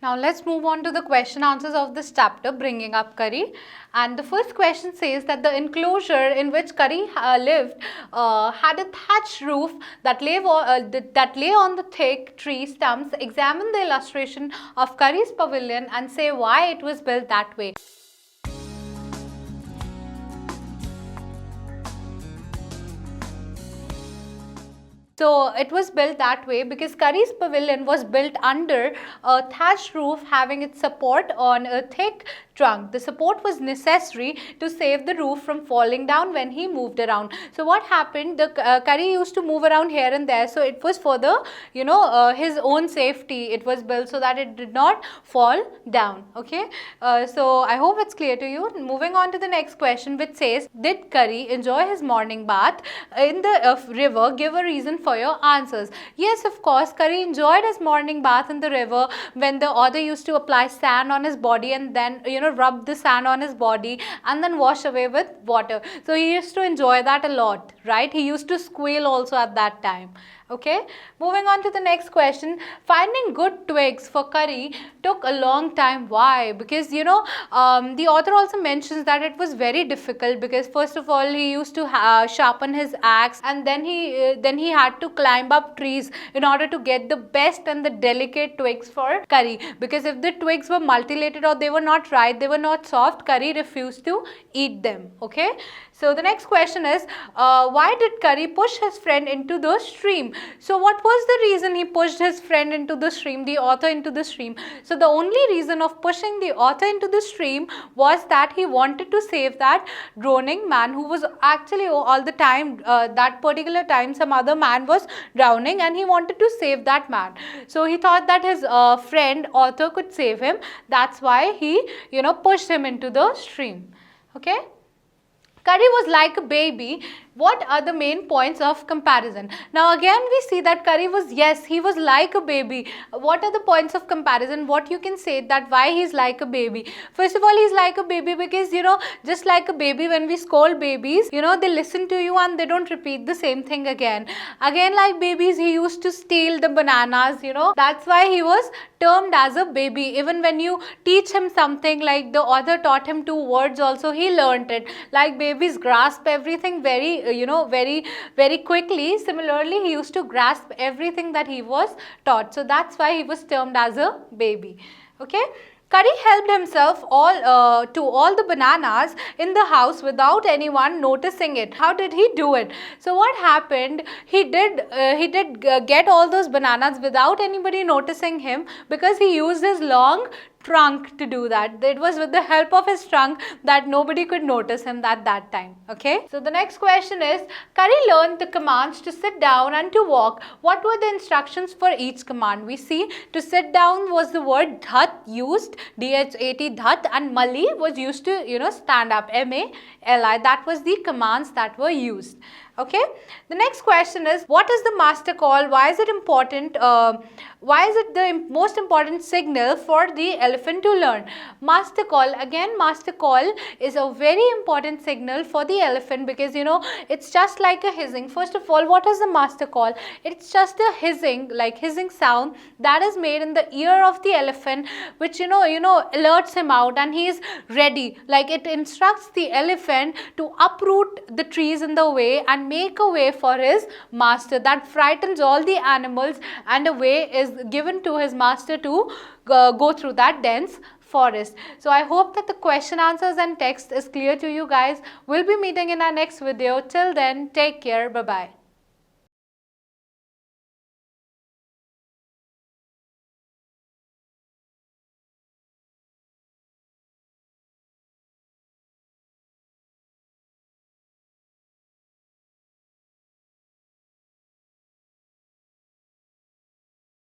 Now let's move on to the question answers of this chapter, bringing up curry. And the first question says that the enclosure in which curry lived had a thatched roof that lay on the thick tree stumps. Examine the illustration of Curry's pavilion and say why it was built that way. So it was built that way because Curry's pavilion was built under a thatched roof having its support on a thick trunk. The support was necessary to save the roof from falling down when he moved around. So what happened, the Curry used to move around here and there, so it was for the his own safety. It was built so that it did not fall down. Okay, so I hope it's clear to you. Moving on to the next question, which says, did Curry enjoy his morning bath in the river? Give a reason for your answers. Yes, of course, Curry enjoyed his morning bath in the river when the author used to apply sand on his body and then rub the sand on his body and then wash away with water. So he used to enjoy that a lot, right? He used to squeal also at that time. Okay, moving on to the next question. Finding good twigs for Curry took a long time. Why? Because the author also mentions that it was very difficult because first of all he used to sharpen his axe, and then he had to climb up trees in order to get the best and the delicate twigs for Curry, because if the twigs were multilated or they were not right, they were not soft, Curry refused to eat them. Okay, so the next question is, why did Curry push his friend into the stream? So what was the reason he pushed his friend into the stream, the author into the stream? So the only reason of pushing the author into the stream was that he wanted to save that drowning man who was actually all the time, that particular time some other man was drowning and he wanted to save that man. So he thought that his friend author could save him. That's why he pushed him into the stream. Okay. Curry was like a baby. What are the main points of comparison? Now again we see that Curry was, yes, he was like a baby. What are the points of comparison? What you can say that why he's like a baby? First of all, he's like a baby because just like a baby, when we scold babies, they listen to you and they don't repeat the same thing again. Again, like babies, he used to steal the bananas, that's why he was termed as a baby. Even when you teach him something, like the author taught him 2 words also, he learnt it. Like babies grasp everything very very quickly. Similarly, he used to grasp everything that he was taught. So that's why he was termed as a baby. Okay. Curry helped himself to all the bananas in the house without anyone noticing it. How did he do it? So what happened? He did get all those bananas without anybody noticing him, because he used his long trunk to do that. It was with the help of his trunk that nobody could notice him at that time. Okay. So the next question is, Curry learned the commands to sit down and to walk. What were the instructions for each command? We see to sit down was the word dhat used, D-H-A-T, dhat, and mali was used to stand up, M-A-L-I. That was the commands that were used. Okay. The next question is, what is the master call? Why is it important? Why is it the most important signal for the elephant to learn? Master call. Again, master call is a very important signal for the elephant, because it's just like a hissing. First of all, what is the master call? It's just a hissing, like hissing sound that is made in the ear of the elephant, which alerts him out and he is ready. Like it instructs the elephant to uproot the trees in the way and make a way for his master. That frightens all the animals, and a way is given to his master to go through that dense forest. So I hope that the question, answers and text is clear to you guys. We'll be meeting in our next video. Till then, take care. Bye-bye.